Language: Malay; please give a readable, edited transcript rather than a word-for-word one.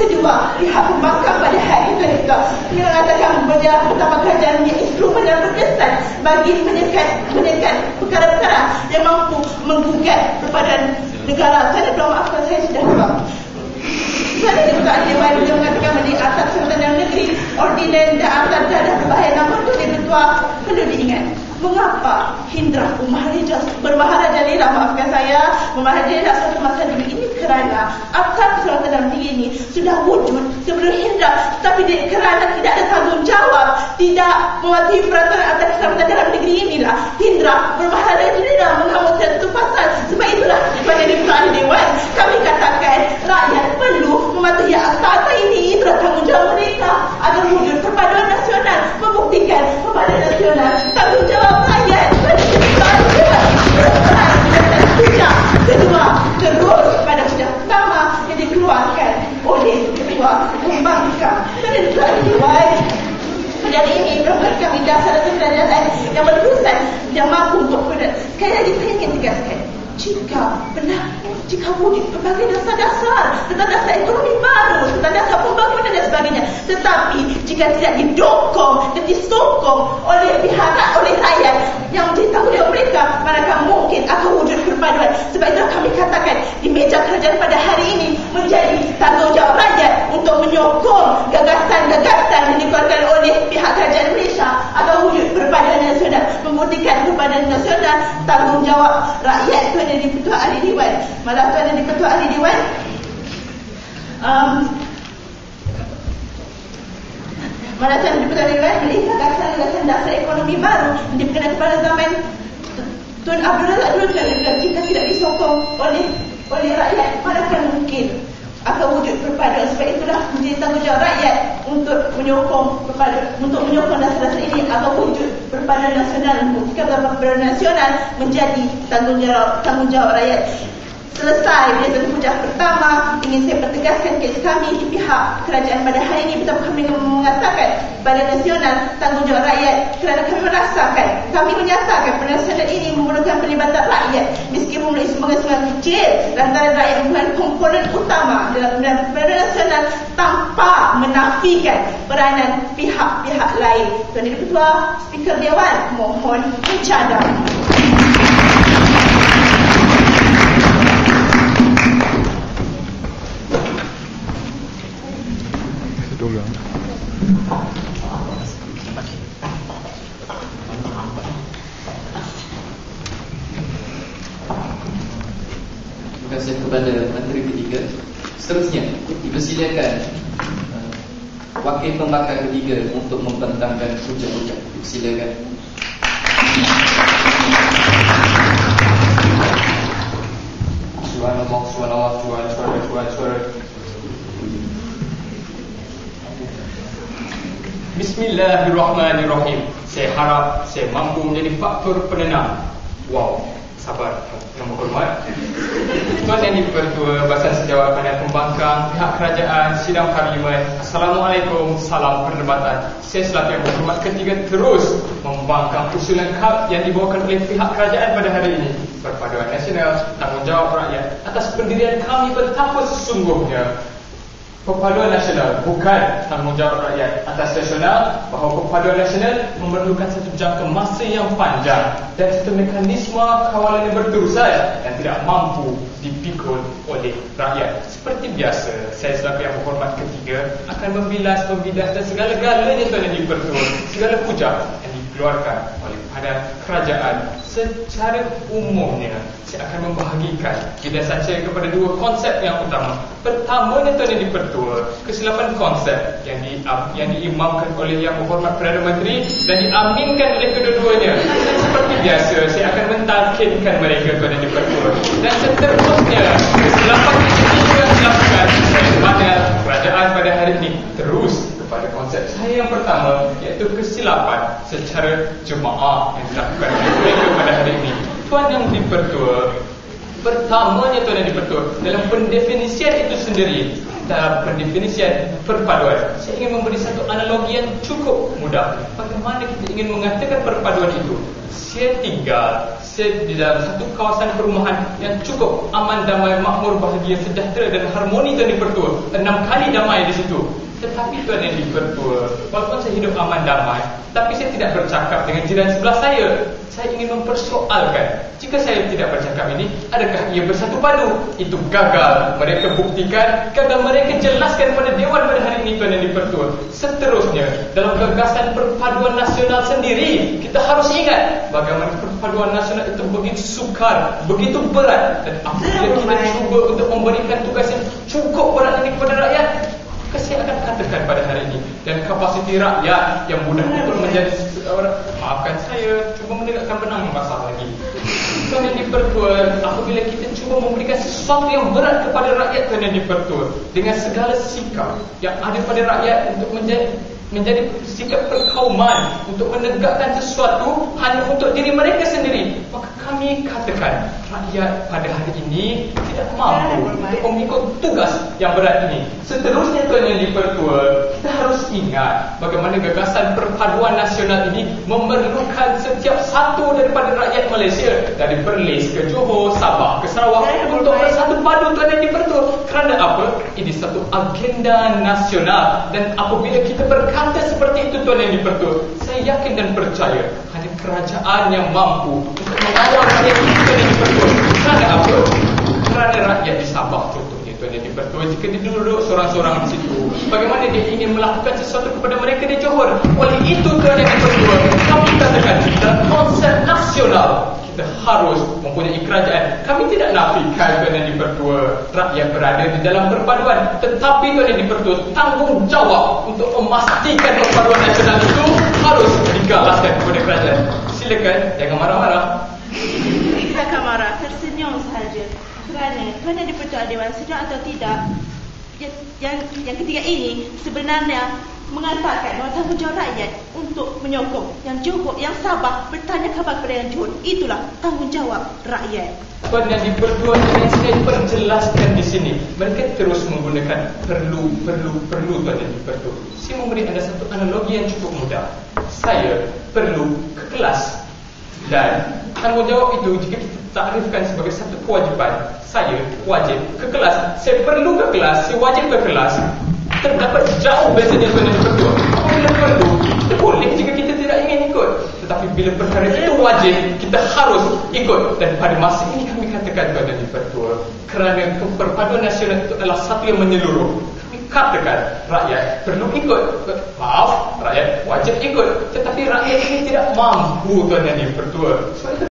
Kedua, pihak pembangkang pada hari itu mengatakan bahawa pertama kerajaan menjadi instrumen yang berkesan bagi menyekat perkara-perkara yang mampu menggugat kepada negara. Saya belum maafkan, saya sudah lupa. Saya juga Dewan dia mengatakan mengenai atas Serta Dalam Negeri, Ordinen dan atas dadah berbahaya. Namun tu dia bertua perlu diingat. Mengapa Hindra Bermaharaja Lila, maafkan saya, Bermaharaja Lila suatu masa dulu ini kerana Akta Keselamatan Dalam Negeri ini sudah wujud sebelum Hindra, tapi kerana tidak ada tanggungjawab, tidak mematuhi peraturan Akta Keselamatan Dalam Negeri inilah Hindra Bermaharaja Lila mengambil satu pasal. Sebab itulah pada Ahli Dewan kami katakan rakyat perlu mematuhi akta ini. Itulah tanggungjawab mereka agar wujud perpaduan nasional, membuktikan perpaduan nasional, tanggungjawab rakyat pada kebetulan hujah kedua terus pada hujah pertama yang dikeluarkan oleh ketua pembangkang. Dan itu Dewan pada hari ini berbuat kami dasar dan kerajaan yang berurusan yang mampu untuk berbuat. Sekali lagi saya ingin tegaskan, jika wujud berbagai dasar-dasar tentang dasar ekonomi baru, tentang dasar pembangunan dan sebagainya, tetapi jika tidak didokong dan disokong oleh rakyat yang menjadi tanggungjawab mereka, maka mungkin akan wujud perpaduan. Sebab itu kami katakan di meja kerajaan pada hari ini menjadi tanggungjawab rakyat untuk menyokong gagasan-gagasan yang dikeluarkan oleh pihak kerajaan Malaysia agar wujud perpaduan nasional, membuktikan perpaduan nasional. Tanggungjawab rakyat itu ada di Ketua Ahli Dewan. Malah tu ada di Ketua Ahli Dewan melihat gagasan dasar ekonomi baru yang diperkenalkan pada zaman Tun Abdul Razak dulu. Jika tidak disokong oleh rakyat, maka mungkin akan wujud perpaduan. Sebab itulah menjadi tanggungjawab rakyat untuk menyokong dasar-dasar ini agar wujud perpaduan nasional. Jika perpaduan nasional menjadi tanggungjawab rakyat. Selesai biasa hujah pertama, ingin saya pertegaskan kes kami di pihak kerajaan pada hari ini. Betapa kami mengatakan pada nasional tanggungjawab rakyat, kerana kami merasakan, kami menyatakan pada nasional ini memerlukan pelibatan rakyat. Meskipun melalui semangat-semangat kecil lantaran rakyat merupakan komponen utama dalam perpaduan nasional tanpa menafikan peranan pihak-pihak lain. Tuan Yang Ketua, Speaker Dewan, mohon mencadang. Terima kasih kepada Menteri Ketiga. Seterusnya dipersilakan Wakil Pembangkang Ketiga untuk membentangkan hujah-hujah. Silakan. Subhanallah, subhanallah, subhanallah. Bismillahirrahmanirrahim. Saya harap saya mampu menjadi faktor penenang. Wow, sabar. Yang berhormat Tuan Yang Dipertua, Bahasan Sejawat Panel Pembangkang, pihak kerajaan, sidang parlimen, Assalamualaikum, salam perdebatan. Saya selaku Yang Berhormat Ketiga terus membangkang usulan KAP yang dibawakan oleh pihak kerajaan pada hari ini. Perpaduan nasional, tanggungjawab rakyat. Atas pendirian kami betapa sesungguhnya perpaduan nasional bukan tanggungjawab rakyat atas nasional, bahawa perpaduan nasional memerlukan satu jangka masa yang panjang dan satu mekanisme kawalan yang berterusan yang tidak mampu dipikul oleh rakyat. Seperti biasa, saya selaku Yang Berhormat Ketiga akan membilas dan segala-galanya Tuan Yang Dipertua, segala hujah yang dikeluarkan oleh badan kerajaan secara umumnya. Saya akan membahagikan bidasan saya kepada dua konsep yang utama. Pertama, Tuan Yang Dipertua, kesilapan konsep yang diimamkan oleh Yang Berhormat Perdana Menteri dan diaminkan oleh kedua-duanya. Dan seperti biasa, saya akan mentalkinkan mereka, Tuan Yang Dipertua. Dan seterusnya, kesilapan yang dilakukan oleh panel kerajaan pada hari ini terus kepada konsep saya yang pertama, iaitu kesilapan secara jemaah yang dilakukan oleh mereka pada hari ini. Tuan Yang Dipertua, pertamanya Tuan Yang Dipertua, dalam pendefinisian itu sendiri, dalam pendefinisian perpaduan. Saya ingin memberi satu analogi yang cukup mudah. Bagaimana kita ingin mengatakan perpaduan itu? Saya tinggal di dalam satu kawasan perumahan yang cukup aman, damai, makmur, bahagia, sejahtera dan harmoni Tuan Yang Dipertua. 6 kali damai di situ. Tetapi Tuan Yang Dipertua, walaupun saya hidup aman damai, tapi saya tidak bercakap dengan jiran sebelah saya. Saya ingin mempersoalkan, jika saya tidak bercakap ini, adakah ia bersatu padu? Itu gagal mereka buktikan, gagal mereka jelaskan pada Dewan pada hari ini Tuan Yang Dipertua. Seterusnya, dalam gagasan perpaduan nasional sendiri, kita harus ingat bagaimana perpaduan nasional itu begitu sukar, begitu berat. Dan apabila kita cuba untuk memberikan tugas yang cukup berat ini kepada rakyat, saya akan katakan pada hari ini, dan kapasiti rakyat yang mudah untuk menjadi seorang, maafkan saya, cuba menegakkan benang yang basah lagi. Tuan Yang Dipertua, apabila kita cuba memberikan sesuatu yang berat kepada rakyat Tuan Yang Dipertua, dengan segala sikap yang ada pada rakyat untuk menjadi sikap perkauman, untuk menegakkan sesuatu hanya untuk diri mereka sendiri, maka kami katakan rakyat pada hari ini tidak mampu untuk mengikut tugas yang berat ini. Seterusnya Tuan Yang Dipertua, kita harus ingat bagaimana gagasan perpaduan nasional ini memerlukan setiap satu daripada rakyat Malaysia, dari Perlis ke Johor, Sabah ke Sarawak, untuk bersatu padu Tuan Yang Dipertua. Kerana apa? Ini satu agenda nasional, dan apabila kita berkata seperti itu Tuan Yang Dipertua, saya yakin dan percaya hanya kerajaan yang mampu untuk mengawal rakyat ini Tuan Yang Dipertua. Kerana apa? Kerana rakyat di Sabah contohnya Tuan Yang Dipertua, jika dia duduk seorang-seorang di situ, bagaimana dia ingin melakukan sesuatu kepada mereka di Johor? Oleh itu Tuan Yang Dipertua, kami katakan dalam konsep nasional kita harus mempunyai kerajaan. Kami tidak nafikan Tuan Yang Dipertua rakyat berada di dalam perpaduan, tetapi Tuan Yang Dipertua tanggungjawab untuk memastikan perpaduan nasional itu harus digalaskan kepada kerajaan. Silakan, jangan marah-marah. Kita akan marah, tersenyum sahaja. Kerana Tuan Yang Dipertua Dewan, sedar atau tidak, yang ketiga ini sebenarnya mengatakan bahawa tanggungjawab rakyat untuk menyokong yang Johor, yang Sabah bertanya khabar kepada yang Johor. Itulah tanggungjawab rakyat. Tuan Yang Dipertua yang saya perjelaskan di sini, mereka terus menggunakan perlu Tuan Yang Dipertua. Saya memberi anda satu analogi yang cukup mudah. Saya perlu ke kelas, dan tanggungjawab itu jika kita takrifkan sebagai satu kewajipan, saya wajib ke kelas. Saya perlu ke kelas, saya wajib ke kelas. Terdapat jauh bezanya Tuan Yang Dipertua. Apabila perlu, kita boleh jika kita tidak ingin ikut, tetapi bila perkara itu wajib, kita harus ikut. Dan pada masa ini kami katakan Tuan Yang Dipertua, kerana perpaduan nasional itu adalah satu yang menyeluruh, kami katakan rakyat perlu ikut. Maaf, rakyat wajib ikut, tetapi rakyat ini tidak mampu Tuan Yang Dipertua. Sebab itu